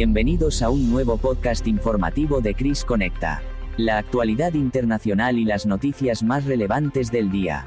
Bienvenidos a un nuevo podcast informativo de Cris Conecta. La actualidad internacional y las noticias más relevantes del día.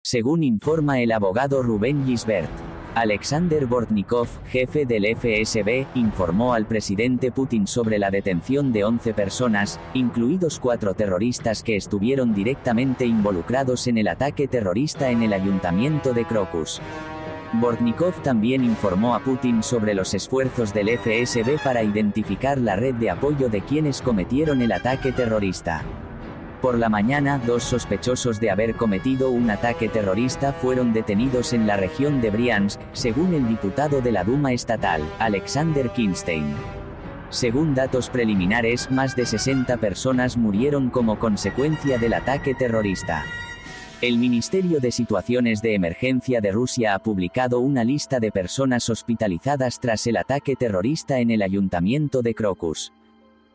Según informa el abogado Rubén Gisbert, Alexander Bortnikov, jefe del FSB, informó al presidente Putin sobre la detención de 11 personas, incluidos 4 terroristas que estuvieron directamente involucrados en el ataque terrorista en el ayuntamiento de Crocus. Bortnikov también informó a Putin sobre los esfuerzos del FSB para identificar la red de apoyo de quienes cometieron el ataque terrorista. Por la mañana, 2 sospechosos de haber cometido un ataque terrorista fueron detenidos en la región de Briansk, según el diputado de la Duma estatal, Alexander Kinstein. Según datos preliminares, más de 60 personas murieron como consecuencia del ataque terrorista. El Ministerio de Situaciones de Emergencia de Rusia ha publicado una lista de personas hospitalizadas tras el ataque terrorista en el ayuntamiento de Crocus.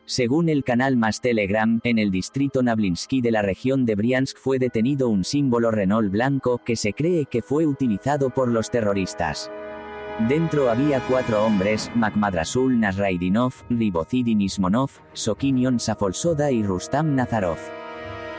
Según el canal Más Telegram, en el distrito Nablinsky de la región de Briansk fue detenido un símbolo Renault blanco que se cree que fue utilizado por los terroristas. Dentro había 4 hombres: Makhmadrasul Nasraidinov, Ribocidi Nismonov, Sokinion Safolsoda y Rustam Nazarov.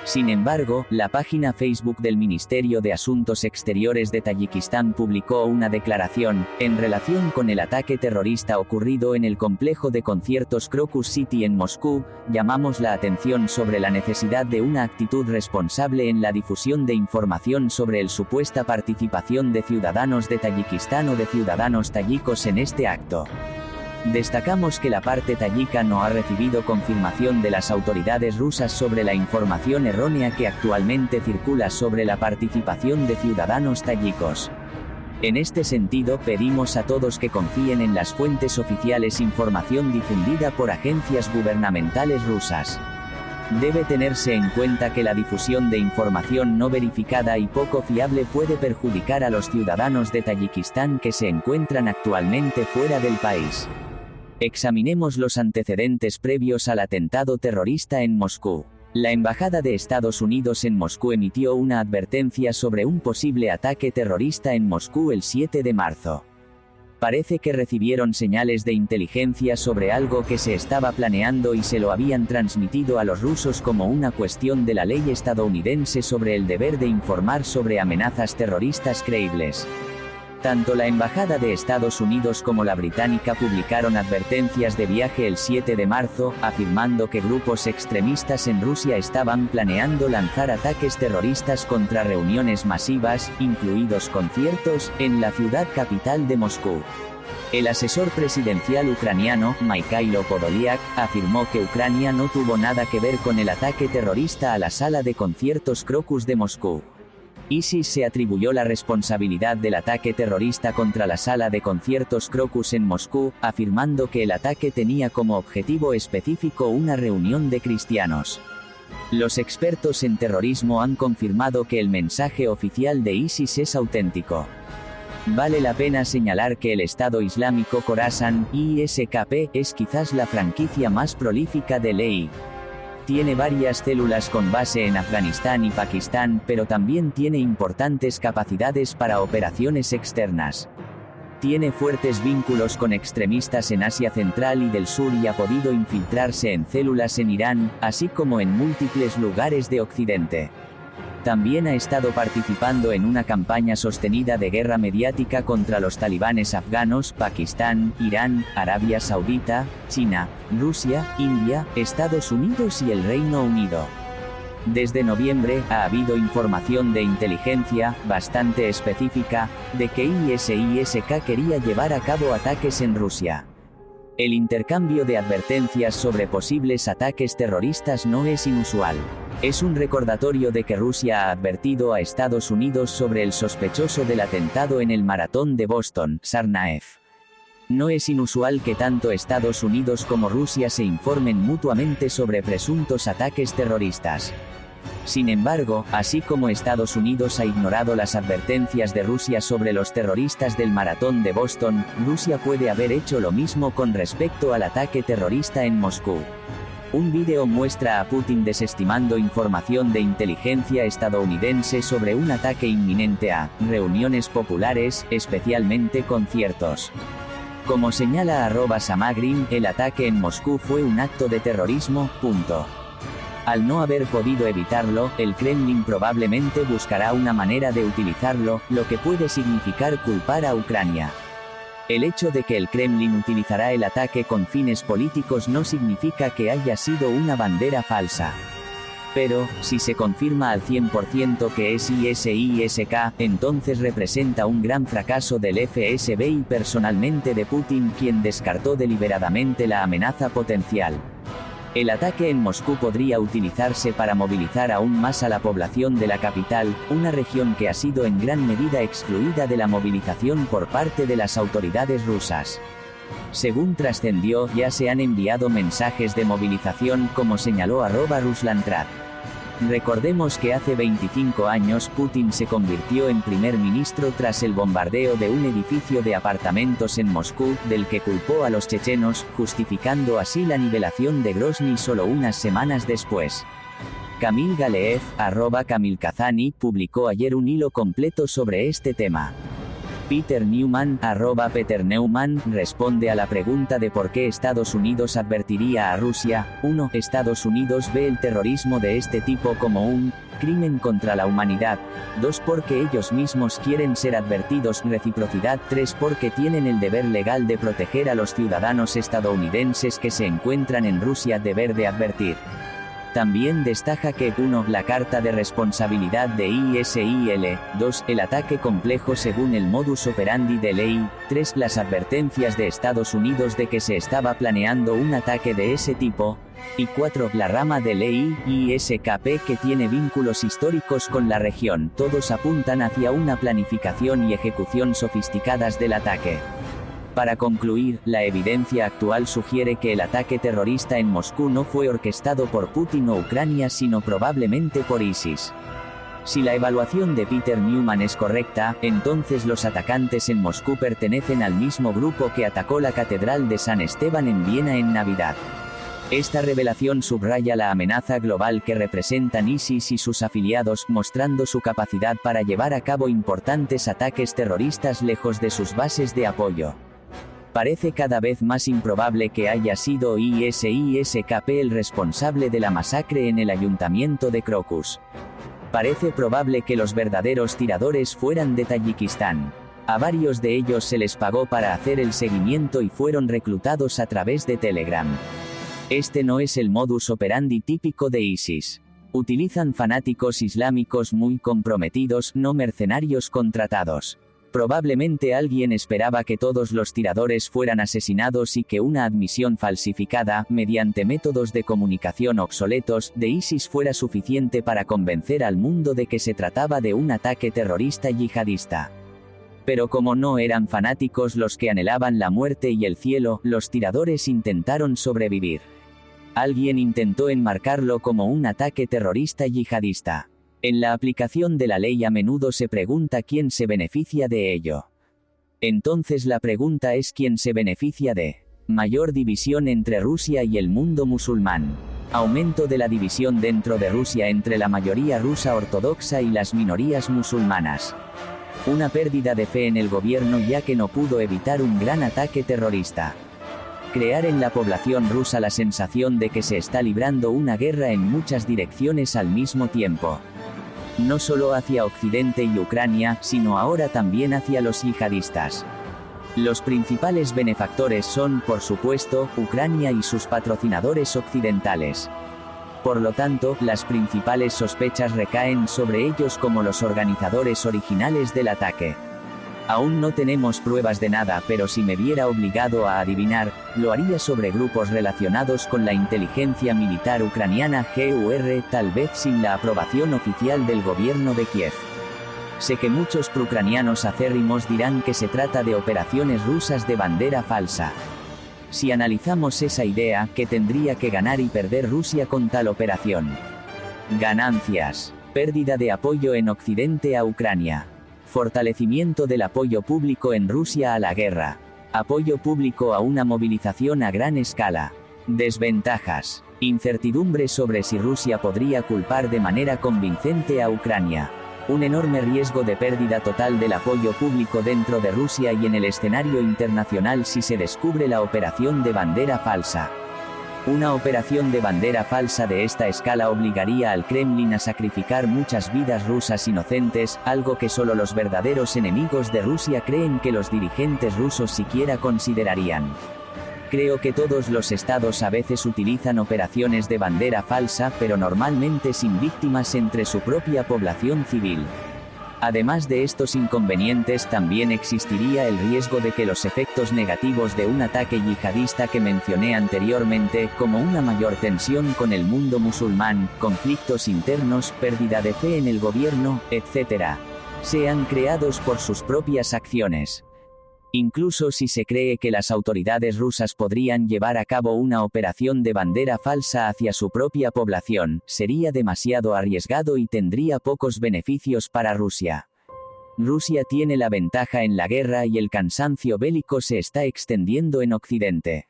Sin embargo, la página Facebook del Ministerio de Asuntos Exteriores de Tayikistán publicó una declaración, en relación con el ataque terrorista ocurrido en el complejo de conciertos Crocus City en Moscú. Llamamos la atención sobre la necesidad de una actitud responsable en la difusión de información sobre la supuesta participación de ciudadanos de Tayikistán o de ciudadanos tayikos en este acto. Destacamos que la parte tayika no ha recibido confirmación de las autoridades rusas sobre la información errónea que actualmente circula sobre la participación de ciudadanos tayikos. En este sentido, pedimos a todos que confíen en las fuentes oficiales información difundida por agencias gubernamentales rusas. Debe tenerse en cuenta que la difusión de información no verificada y poco fiable puede perjudicar a los ciudadanos de Tayikistán que se encuentran actualmente fuera del país. Examinemos los antecedentes previos al atentado terrorista en Moscú. La Embajada de Estados Unidos en Moscú emitió una advertencia sobre un posible ataque terrorista en Moscú el 7 de marzo. Parece que recibieron señales de inteligencia sobre algo que se estaba planeando y se lo habían transmitido a los rusos como una cuestión de la ley estadounidense sobre el deber de informar sobre amenazas terroristas creíbles. Tanto la Embajada de Estados Unidos como la británica publicaron advertencias de viaje el 7 de marzo, afirmando que grupos extremistas en Rusia estaban planeando lanzar ataques terroristas contra reuniones masivas, incluidos conciertos, en la ciudad capital de Moscú. El asesor presidencial ucraniano, Mikhailo Podolyak, afirmó que Ucrania no tuvo nada que ver con el ataque terrorista a la sala de conciertos Crocus de Moscú. ISIS se atribuyó la responsabilidad del ataque terrorista contra la sala de conciertos Crocus en Moscú, afirmando que el ataque tenía como objetivo específico una reunión de cristianos. Los expertos en terrorismo han confirmado que el mensaje oficial de ISIS es auténtico. Vale la pena señalar que el Estado Islámico Khorasan, ISKP, es quizás la franquicia más prolífica del EI. Tiene varias células con base en Afganistán y Pakistán, pero también tiene importantes capacidades para operaciones externas. Tiene fuertes vínculos con extremistas en Asia Central y del Sur y ha podido infiltrarse en células en Irán, así como en múltiples lugares de Occidente. También ha estado participando en una campaña sostenida de guerra mediática contra los talibanes afganos, Pakistán, Irán, Arabia Saudita, China, Rusia, India, Estados Unidos y el Reino Unido. Desde noviembre, ha habido información de inteligencia, bastante específica, de que ISISK quería llevar a cabo ataques en Rusia. El intercambio de advertencias sobre posibles ataques terroristas no es inusual. Es un recordatorio de que Rusia ha advertido a Estados Unidos sobre el sospechoso del atentado en el maratón de Boston, Tsarnaev. No es inusual que tanto Estados Unidos como Rusia se informen mutuamente sobre presuntos ataques terroristas. Sin embargo, así como Estados Unidos ha ignorado las advertencias de Rusia sobre los terroristas del maratón de Boston, Rusia puede haber hecho lo mismo con respecto al ataque terrorista en Moscú. Un vídeo muestra a Putin desestimando información de inteligencia estadounidense sobre un ataque inminente a reuniones populares, especialmente conciertos. Como señala @Samagrin, el ataque en Moscú fue un acto de terrorismo. Al no haber podido evitarlo, el Kremlin probablemente buscará una manera de utilizarlo, lo que puede significar culpar a Ucrania. El hecho de que el Kremlin utilizará el ataque con fines políticos no significa que haya sido una bandera falsa. Pero, si se confirma al 100% que es ISISK, entonces representa un gran fracaso del FSB y personalmente de Putin, quien descartó deliberadamente la amenaza potencial. El ataque en Moscú podría utilizarse para movilizar aún más a la población de la capital, una región que ha sido en gran medida excluida de la movilización por parte de las autoridades rusas. Según trascendió, ya se han enviado mensajes de movilización, como señaló @Ruslantrad. Recordemos que hace 25 años Putin se convirtió en primer ministro tras el bombardeo de un edificio de apartamentos en Moscú, del que culpó a los chechenos, justificando así la nivelación de Grozny solo unas semanas después. Kamil Galeev, @KamilKazani, publicó ayer un hilo completo sobre este tema. Peter Neumann, @PeterNeumann, responde a la pregunta de por qué Estados Unidos advertiría a Rusia. 1. Estados Unidos ve el terrorismo de este tipo como un crimen contra la humanidad. 2. Porque ellos mismos quieren ser advertidos. Reciprocidad. 3. Porque tienen el deber legal de proteger a los ciudadanos estadounidenses que se encuentran en Rusia. Deber de advertir. También destaca que 1. La carta de responsabilidad de ISIL, 2. El ataque complejo según el modus operandi de ley, 3. Las advertencias de Estados Unidos de que se estaba planeando un ataque de ese tipo, y 4. La rama de ley, ISKP, que tiene vínculos históricos con la región. Todos apuntan hacia una planificación y ejecución sofisticadas del ataque. Para concluir, la evidencia actual sugiere que el ataque terrorista en Moscú no fue orquestado por Putin o Ucrania, sino probablemente por ISIS. Si la evaluación de Peter Neumann es correcta, entonces los atacantes en Moscú pertenecen al mismo grupo que atacó la Catedral de San Esteban en Viena en Navidad. Esta revelación subraya la amenaza global que representan ISIS y sus afiliados, mostrando su capacidad para llevar a cabo importantes ataques terroristas lejos de sus bases de apoyo. Parece cada vez más improbable que haya sido ISISKP el responsable de la masacre en el ayuntamiento de Crocus. Parece probable que los verdaderos tiradores fueran de Tayikistán. A varios de ellos se les pagó para hacer el seguimiento y fueron reclutados a través de Telegram. Este no es el modus operandi típico de ISIS. Utilizan fanáticos islámicos muy comprometidos, no mercenarios contratados. Probablemente alguien esperaba que todos los tiradores fueran asesinados y que una admisión falsificada, mediante métodos de comunicación obsoletos, de ISIS fuera suficiente para convencer al mundo de que se trataba de un ataque terrorista yihadista. Pero como no eran fanáticos los que anhelaban la muerte y el cielo, los tiradores intentaron sobrevivir. Alguien intentó enmarcarlo como un ataque terrorista yihadista. En la aplicación de la ley a menudo se pregunta quién se beneficia de ello. Entonces la pregunta es quién se beneficia de mayor división entre Rusia y el mundo musulmán. Aumento de la división dentro de Rusia entre la mayoría rusa ortodoxa y las minorías musulmanas. Una pérdida de fe en el gobierno ya que no pudo evitar un gran ataque terrorista. Crear en la población rusa la sensación de que se está librando una guerra en muchas direcciones al mismo tiempo. No solo hacia Occidente y Ucrania, sino ahora también hacia los yihadistas. Los principales benefactores son, por supuesto, Ucrania y sus patrocinadores occidentales. Por lo tanto, las principales sospechas recaen sobre ellos como los organizadores originales del ataque. Aún no tenemos pruebas de nada, pero si me viera obligado a adivinar, lo haría sobre grupos relacionados con la inteligencia militar ucraniana GUR, tal vez sin la aprobación oficial del gobierno de Kiev. Sé que muchos proucranianos acérrimos dirán que se trata de operaciones rusas de bandera falsa. Si analizamos esa idea, ¿qué tendría que ganar y perder Rusia con tal operación? Ganancias. Pérdida de apoyo en Occidente a Ucrania. Fortalecimiento del apoyo público en Rusia a la guerra. Apoyo público a una movilización a gran escala. Desventajas. Incertidumbre sobre si Rusia podría culpar de manera convincente a Ucrania. Un enorme riesgo de pérdida total del apoyo público dentro de Rusia y en el escenario internacional si se descubre la operación de bandera falsa. Una operación de bandera falsa de esta escala obligaría al Kremlin a sacrificar muchas vidas rusas inocentes, algo que solo los verdaderos enemigos de Rusia creen que los dirigentes rusos siquiera considerarían. Creo que todos los estados a veces utilizan operaciones de bandera falsa, pero normalmente sin víctimas entre su propia población civil. Además de estos inconvenientes, también existiría el riesgo de que los efectos negativos de un ataque yihadista que mencioné anteriormente, como una mayor tensión con el mundo musulmán, conflictos internos, pérdida de fe en el gobierno, etc., sean creados por sus propias acciones. Incluso si se cree que las autoridades rusas podrían llevar a cabo una operación de bandera falsa hacia su propia población, sería demasiado arriesgado y tendría pocos beneficios para Rusia. Rusia tiene la ventaja en la guerra y el cansancio bélico se está extendiendo en Occidente.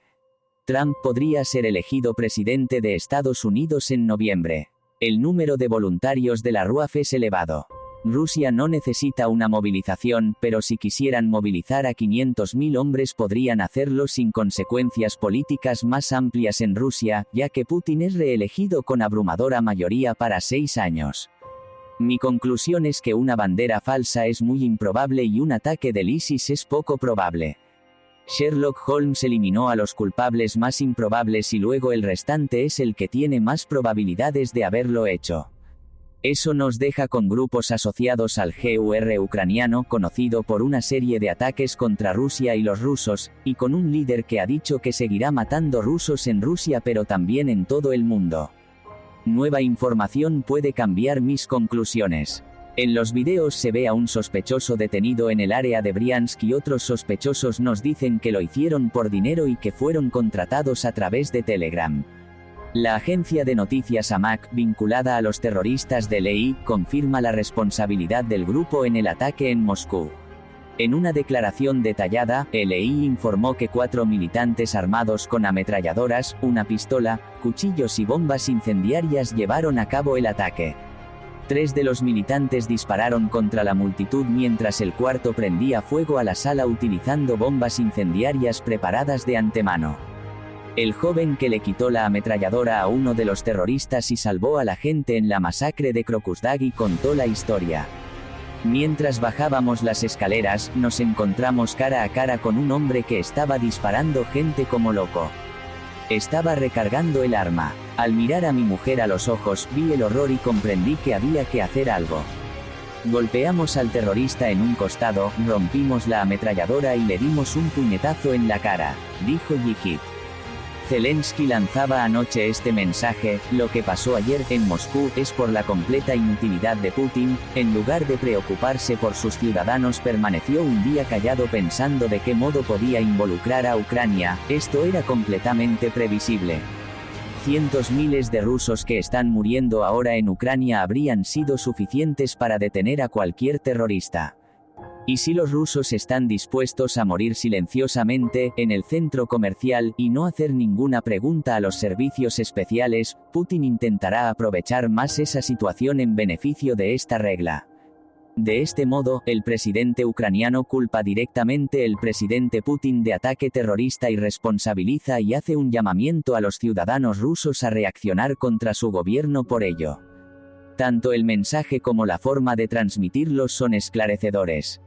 Trump podría ser elegido presidente de Estados Unidos en noviembre. El número de voluntarios de la RUAF es elevado. Rusia no necesita una movilización, pero si quisieran movilizar a 500.000 hombres podrían hacerlo sin consecuencias políticas más amplias en Rusia, ya que Putin es reelegido con abrumadora mayoría para 6 años. Mi conclusión es que una bandera falsa es muy improbable y un ataque del ISIS es poco probable. Sherlock Holmes eliminó a los culpables más improbables y luego el restante es el que tiene más probabilidades de haberlo hecho. Eso nos deja con grupos asociados al GUR ucraniano, conocido por una serie de ataques contra Rusia y los rusos, y con un líder que ha dicho que seguirá matando rusos en Rusia pero también en todo el mundo. Nueva información puede cambiar mis conclusiones. En los videos se ve a un sospechoso detenido en el área de Briansk y otros sospechosos nos dicen que lo hicieron por dinero y que fueron contratados a través de Telegram. La agencia de noticias AMAC, vinculada a los terroristas de LEI, confirma la responsabilidad del grupo en el ataque en Moscú. En una declaración detallada, LEI informó que 4 militantes armados con ametralladoras, una pistola, cuchillos y bombas incendiarias llevaron a cabo el ataque. 3 de los militantes dispararon contra la multitud mientras el cuarto prendía fuego a la sala utilizando bombas incendiarias preparadas de antemano. El joven que le quitó la ametralladora a uno de los terroristas y salvó a la gente en la masacre de Krokusdagi contó la historia. Mientras bajábamos las escaleras, nos encontramos cara a cara con un hombre que estaba disparando gente como loco. Estaba recargando el arma. Al mirar a mi mujer a los ojos, vi el horror y comprendí que había que hacer algo. Golpeamos al terrorista en un costado, rompimos la ametralladora y le dimos un puñetazo en la cara, dijo Yihid. Zelensky lanzaba anoche este mensaje: lo que pasó ayer en Moscú es por la completa inutilidad de Putin. En lugar de preocuparse por sus ciudadanos, permaneció un día callado pensando de qué modo podía involucrar a Ucrania. Esto era completamente previsible. Cientos miles de rusos que están muriendo ahora en Ucrania habrían sido suficientes para detener a cualquier terrorista. Y si los rusos están dispuestos a morir silenciosamente, en el centro comercial, y no hacer ninguna pregunta a los servicios especiales, Putin intentará aprovechar más esa situación en beneficio de esta regla. De este modo, el presidente ucraniano culpa directamente al presidente Putin de ataque terrorista y responsabiliza y hace un llamamiento a los ciudadanos rusos a reaccionar contra su gobierno por ello. Tanto el mensaje como la forma de transmitirlo son esclarecedores.